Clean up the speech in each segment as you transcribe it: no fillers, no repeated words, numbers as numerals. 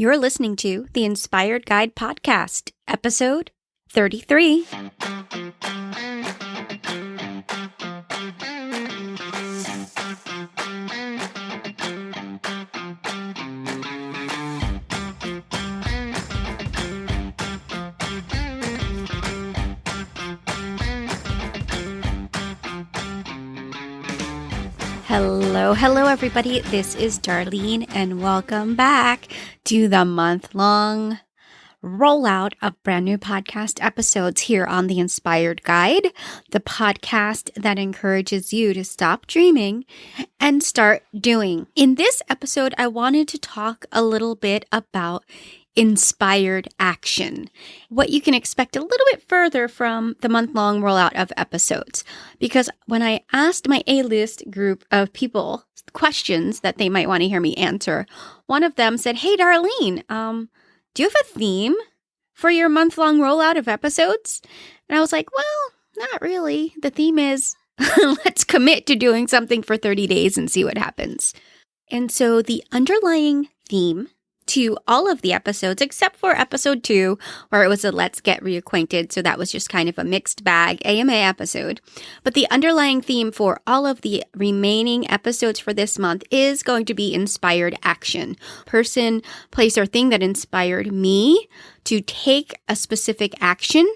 You're listening to the Inspired Guide Podcast, episode 33. Hello, everybody. This is Darlene, and welcome back to the month-long rollout of brand new podcast episodes here on the Inspired Guide, the podcast that encourages you to stop dreaming and start doing. In this episode, I wanted to talk a little bit about inspired action, what you can expect a little bit further from the month-long rollout of episodes. Because when I asked my A-list group of people questions that they might want to hear me answer, one of them said, "Hey, Darlene, do you have a theme for your month-long rollout of episodes?" And I was like, well, not really. The theme is, let's commit to doing something for 30 days and see what happens. And so the underlying theme to all of the episodes, except for episode 2, where it was a Let's Get Reacquainted. So that was just kind of a mixed bag AMA episode. But the underlying theme for all of the remaining episodes for this month is going to be inspired action. Person, place, or thing that inspired me to take a specific action,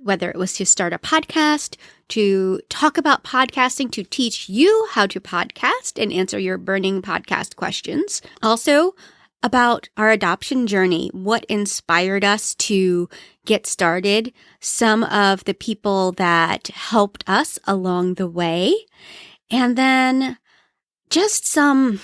whether it was to start a podcast, to talk about podcasting, to teach you how to podcast and answer your burning podcast questions. Also, about our adoption journey, what inspired us to get started, some of the people that helped us along the way, and then just some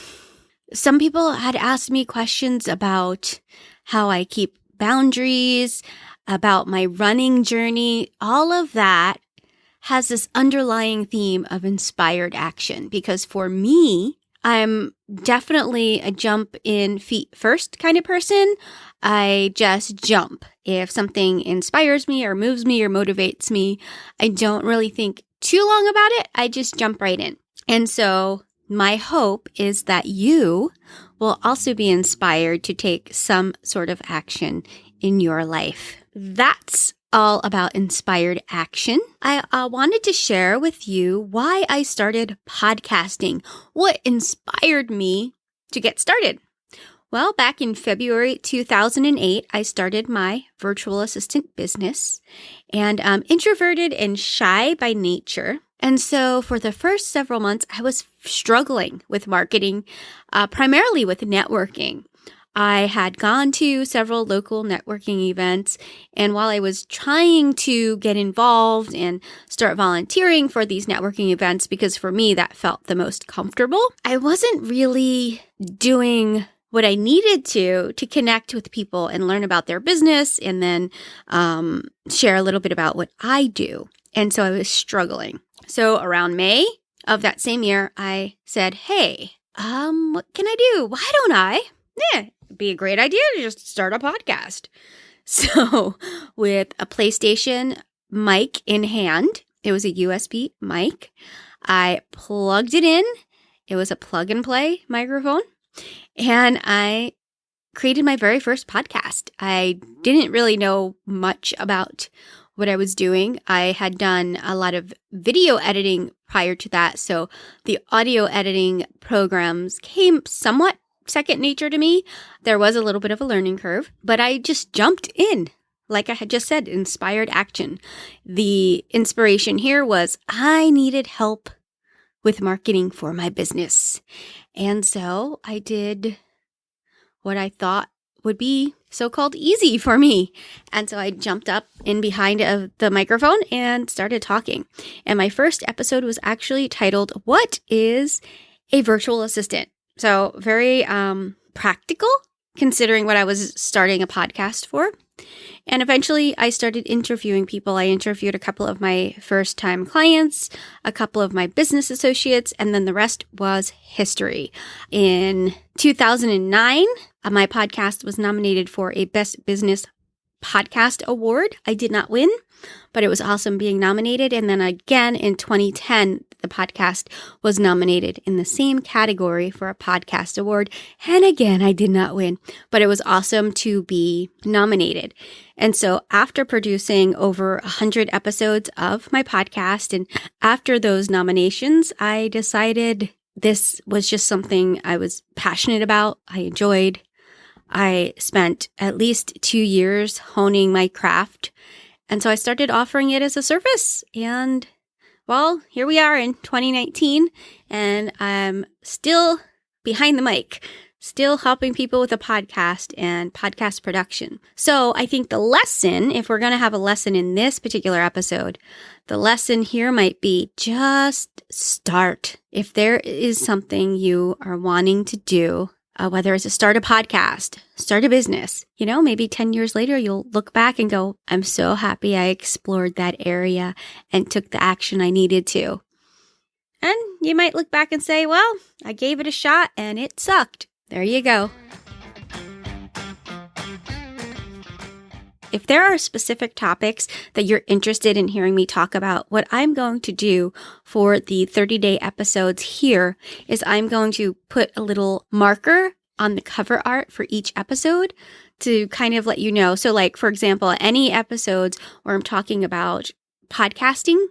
people had asked me questions about how I keep boundaries, about my running journey. All of that has this underlying theme of inspired action, because for me, I'm definitely a jump in feet first kind of person. I just jump. If something inspires me or moves me or motivates me, I don't really think too long about it. I just jump right in. And so my hope is that you will also be inspired to take some sort of action in your life. That's all about inspired action. I wanted to share with you why I started podcasting, what inspired me to get started. Well, back in February 2008, I started my virtual assistant business, and I'm introverted and shy by nature. And so for the first several months, I was struggling with marketing, primarily with networking. I had gone to several local networking events, and while I was trying to get involved and start volunteering for these networking events, because for me that felt the most comfortable, I wasn't really doing what I needed to connect with people and learn about their business, and then share a little bit about what I do. And so I was struggling. So around May of that same year, I said, hey, what can I do? Why don't I? It'd be a great idea to just start a podcast. So with a PlayStation mic in hand, it was a USB mic. I plugged it in. It was a plug and play microphone. And I created my very first podcast. I didn't really know much about what I was doing. I had done a lot of video editing prior to that. So the audio editing programs came somewhat second nature to me. There was a little bit of a learning curve, but I just jumped in. Like I had just said, inspired action. The inspiration here was I needed help with marketing for my business. And so I did what I thought would be so-called easy for me. And so I jumped up in behind the microphone and started talking. And my first episode was actually titled, "What is a Virtual Assistant?" So very practical, considering what I was starting a podcast for. And eventually I started interviewing people. I interviewed a couple of my first-time clients, a couple of my business associates, and then the rest was history. In 2009, my podcast was nominated for a Best Business podcast award. I did not win, but it was awesome being nominated. And then again in 2010, the podcast was nominated in the same category for a podcast award. And again, I did not win, but it was awesome to be nominated. And so after producing over 100 episodes of my podcast and after those nominations, I decided this was just something I was passionate about. I enjoyed. I spent at least 2 years honing my craft. And so I started offering it as a service. And well, here we are in 2019, and I'm still behind the mic, still helping people with a podcast and podcast production. So I think the lesson, if we're going to have a lesson in this particular episode, the lesson here might be just start. If there is something you are wanting to do, whether it's to start a podcast, start a business, maybe 10 years later, you'll look back and go, I'm so happy I explored that area and took the action I needed to. And you might look back and say, well, I gave it a shot and it sucked. There you go. If there are specific topics that you're interested in hearing me talk about, what I'm going to do for the 30-day episodes here is I'm going to put a little marker on the cover art for each episode to kind of let you know. So like, for example, any episodes where I'm talking about podcasting,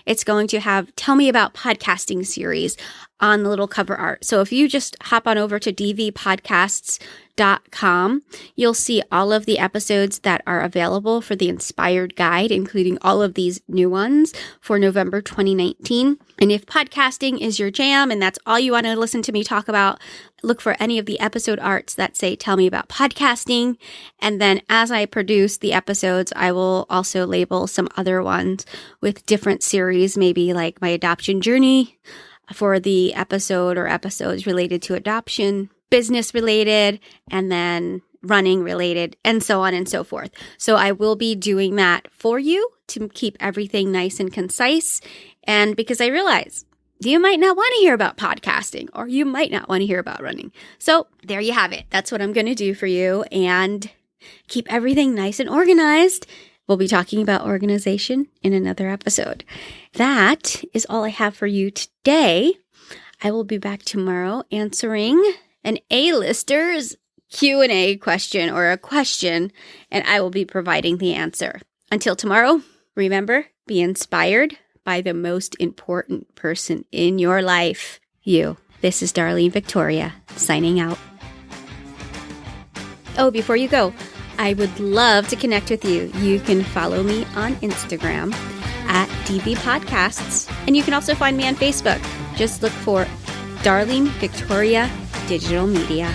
it's going to have Tell Me About Podcasting series on the little cover art. So if you just hop on over to dvpodcasts.com, you'll see all of the episodes that are available for the Inspired Guide, including all of these new ones for November 2019. And if podcasting is your jam and that's all you want to listen to me talk about, look for any of the episode arts that say Tell Me About Podcasting. And then as I produce the episodes, I will also label some other ones with different series, maybe like my adoption journey for the episode or episodes related to adoption, business related, and then running related, and so on and so forth. So I will be doing that for you to keep everything nice and concise. And because I realize you might not want to hear about podcasting or you might not want to hear about running. So there you have it. That's what I'm going to do for you and keep everything nice and organized. We'll be talking about organization in another episode. That is all I have for you today. I will be back tomorrow answering an A-lister's Q&A question or a question, and I will be providing the answer. Until tomorrow, remember, be inspired by the most important person in your life, you. This is Darlene Victoria, signing out. Oh, before you go, I would love to connect with you. You can follow me on Instagram at DV Podcasts, and you can also find me on Facebook. Just look for Darlene Victoria Digital Media.